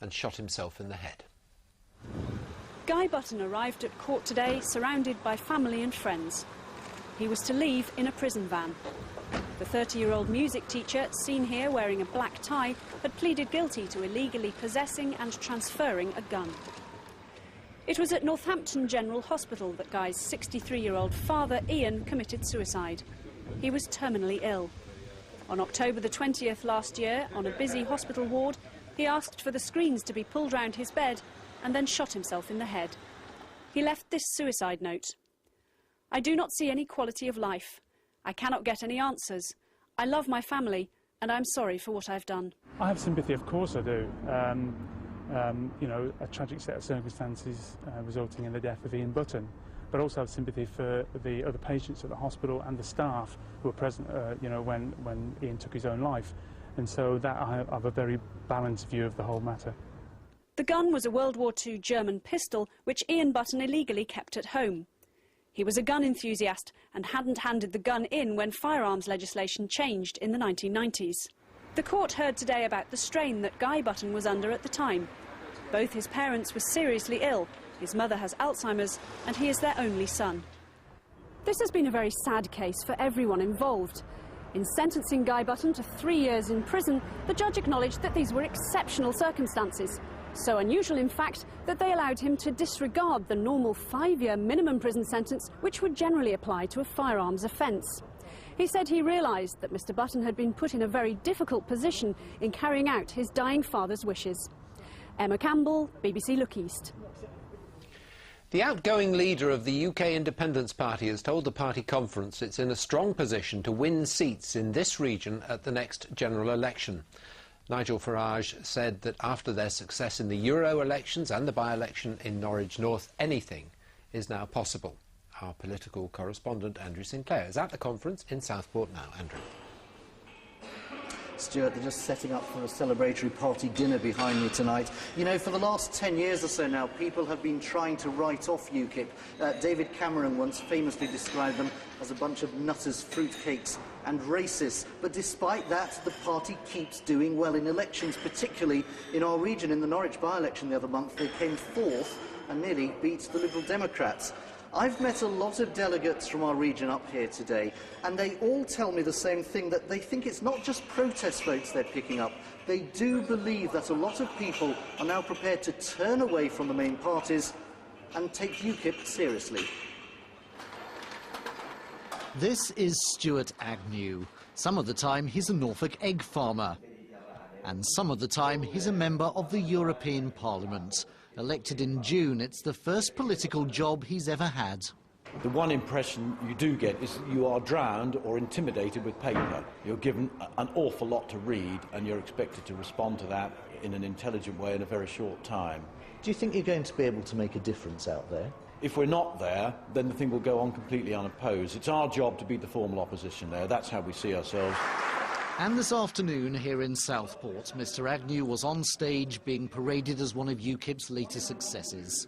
and shot himself in the head. Guy Button arrived at court today surrounded by family and friends. He was to leave in a prison van. The 30-year-old music teacher, seen here wearing a black tie, had pleaded guilty to illegally possessing and transferring a gun. It was at Northampton General Hospital that Guy's 63-year-old father, Ian, committed suicide. He was terminally ill. On October the 20th last year, on a busy hospital ward, he asked for the screens to be pulled round his bed and then shot himself in the head. He left this suicide note. "I do not see any quality of life. I cannot get any answers. I love my family, and I'm sorry for what I've done." I have sympathy, of course I do. You know, a tragic set of circumstances resulting in the death of Ian Button, but also have sympathy for the other patients at the hospital and the staff who were present, you know, when Ian took his own life. And so that I have a very balanced view of the whole matter. The gun was a World War II German pistol, which Ian Button illegally kept at home. He was a gun enthusiast and hadn't handed the gun in when firearms legislation changed in the 1990s. The court heard today about the strain that Guy Button was under at the time. Both his parents were seriously ill. His mother has Alzheimer's and he is their only son. This has been a very sad case for everyone involved. In sentencing Guy Button to 3 years in prison, the judge acknowledged that these were exceptional circumstances. So unusual, in fact, that they allowed him to disregard the normal 5-year minimum prison sentence which would generally apply to a firearms offence. He said he realised that Mr Button had been put in a very difficult position in carrying out his dying father's wishes. Emma Campbell, BBC Look East. The outgoing leader of the UK Independence Party has told the party conference it's in a strong position to win seats in this region at the next general election. Nigel Farage said that after their success in the Euro elections and the by-election in Norwich North, anything is now possible. Our political correspondent Andrew Sinclair is at the conference in Southport now. Andrew. Stuart, they're just setting up for a celebratory party dinner behind me tonight. You know, for the last 10 years or so now, people have been trying to write off UKIP. David Cameron once famously described them as a bunch of nutters, fruitcakes and racists. But despite that, the party keeps doing well in elections, particularly in our region. In the Norwich by-election the other month, they came fourth and nearly beat the Liberal Democrats. I've met a lot of delegates from our region up here today, and they all tell me the same thing, that they think it's not just protest votes they're picking up. They do believe that a lot of people are now prepared to turn away from the main parties and take UKIP seriously. This is Stuart Agnew. Some of the time he's a Norfolk egg farmer, and some of the time he's a member of the European Parliament. Elected in June, it's the first political job he's ever had. The one impression you do get is that you are drowned or intimidated with paper. You're given an awful lot to read and you're expected to respond to that in an intelligent way in a very short time. Do you think you're going to be able to make a difference out there? If we're not there, then the thing will go on completely unopposed. It's our job to be the formal opposition there. That's how we see ourselves. And this afternoon here in Southport, Mr Agnew was on stage being paraded as one of UKIP's latest successes.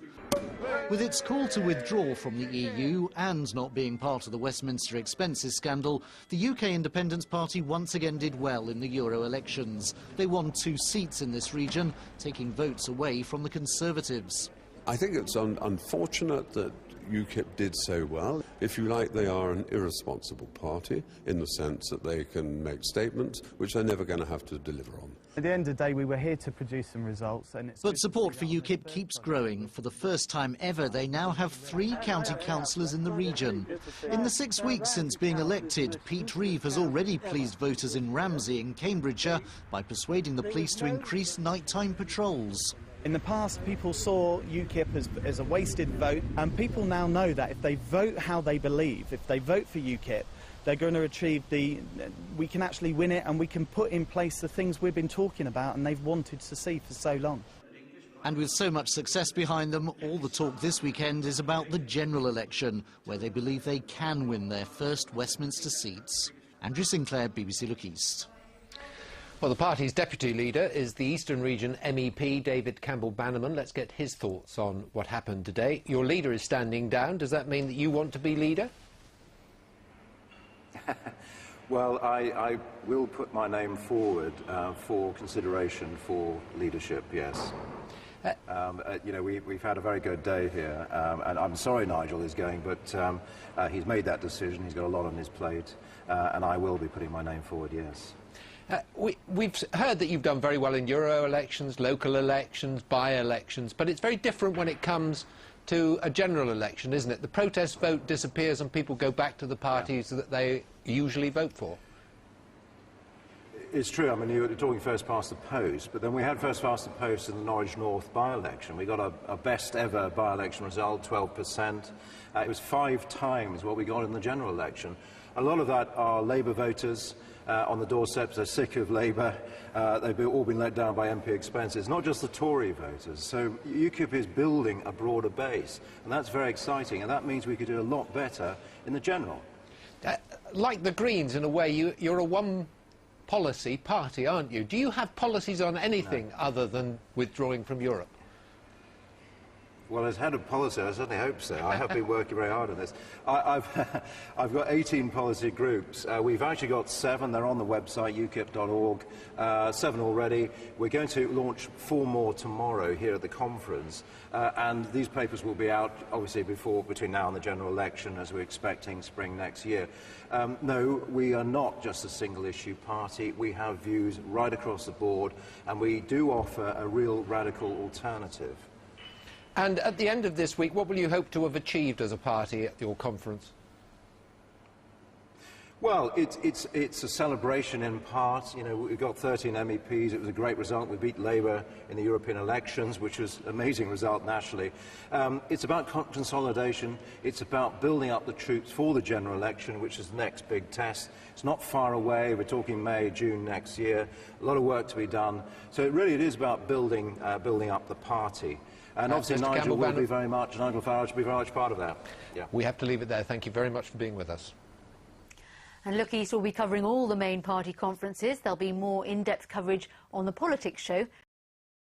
With its call to withdraw from the EU and not being part of the Westminster expenses scandal, the UK Independence Party once again did well in the Euro elections. They won 2 seats in this region, taking votes away from the Conservatives. I think it's unfortunate that UKIP did so well. If you like, they are an irresponsible party in the sense that they can make statements which they're never going to have to deliver on. At the end of the day, we were here to produce some results. But support for UKIP keeps growing. For the first time ever, they now have 3 county councillors in the region. In the 6 weeks since being elected, Pete Reeve has already pleased voters in Ramsey in Cambridgeshire by persuading the police to increase nighttime patrols. In the past, people saw UKIP as a wasted vote, and people now know that if they vote how they believe, if they vote for UKIP, they're going to achieve we can actually win it, and we can put in place the things we've been talking about and they've wanted to see for so long. And with so much success behind them, all the talk this weekend is about the general election, where they believe they can win their first Westminster seats. Andrew Sinclair, BBC Look East. Well, the party's deputy leader is the Eastern Region MEP, David Campbell-Bannerman. Let's get his thoughts on what happened today. Your leader is standing down. Does that mean that you want to be leader? Well, I will put my name forward for consideration for leadership, yes. You know, we've had a very good day here, and I'm sorry Nigel is going, but he's made that decision. He's got a lot on his plate, and I will be putting my name forward, yes. We've heard that you've done very well in Euro elections, local elections, by-elections, but it's very different when it comes to a general election, isn't it? The protest vote disappears and people go back to the parties that they usually vote for. It's true. I mean, you're talking first past the post, but then we had first past the post in the Norwich North by-election. We got a best-ever by-election result, 12%. It was 5 times what we got in the general election. A lot of that are Labour voters on the doorsteps. They're sick of Labour. They've all been let down by MP expenses, not just the Tory voters. So UKIP is building a broader base, and that's very exciting, and that means we could do a lot better in the general. Like the Greens, in a way, you're a one-policy party, aren't you? Do you have policies on anything other than withdrawing from Europe? Well, as head of policy, I certainly hope so. I have been working very hard on this. I've got 18 policy groups. We've actually got 7. They're on the website, ukip.org. 7 already. We're going to launch 4 more tomorrow here at the conference. And these papers will be out, obviously, between now and the general election, as we're expecting spring next year. No, we are not just a single-issue party. We have views right across the board, and we do offer a real radical alternative. And at the end of this week, what will you hope to have achieved as a party at your conference? Well, it's a celebration in part. You know, we got 13 MEPs. It was a great result. We beat Labour in the European elections, which was an amazing result nationally. It's about consolidation. It's about building up the troops for the general election, which is the next big test. It's not far away. We're talking May, June next year. A lot of work to be done. So it is about building up the party. And obviously Nigel will be very much, Nigel Farage will be very much part of that. Yeah. We have to leave it there. Thank you very much for being with us. And Look East will be covering all the main party conferences. There'll be more in-depth coverage on the Politics Show